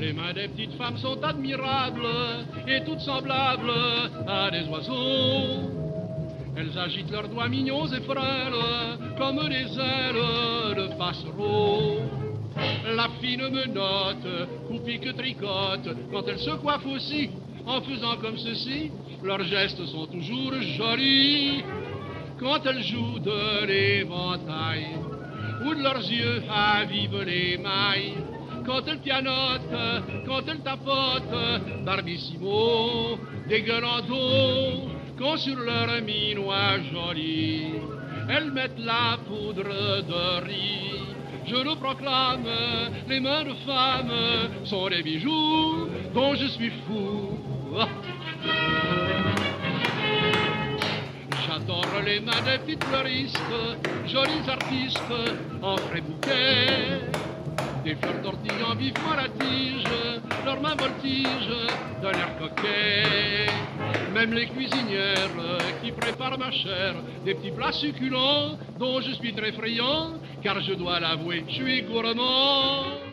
Les mains des petites femmes sont admirables et toutes semblables à des oiseaux. Elles agitent leurs doigts mignons et frêles comme des ailes de passereaux. La fine menotte, ou pique tricote, quand elle se coiffe aussi, en faisant comme ceci, leurs gestes sont toujours jolis. Quand elles jouent de l'éventail, ou de leurs yeux avivent les mailles. Quand elles pianotent, quand elles tapotent, barbissimo, dégueulant d'eau, quand sur leur minois joli, elles mettent la poudre de riz. Je le proclame, les mains de femme sont des bijoux dont je suis fou. J'adore les mains des petites fleuristes, jolies artistes en frais bouquets. Des fleurs d'ortie en vivement la tige, leurs mains voltigent d'un air coquet. Même les cuisinières qui préparent ma chère, des petits plats succulents dont je suis très friand, car je dois l'avouer, je suis gourmand.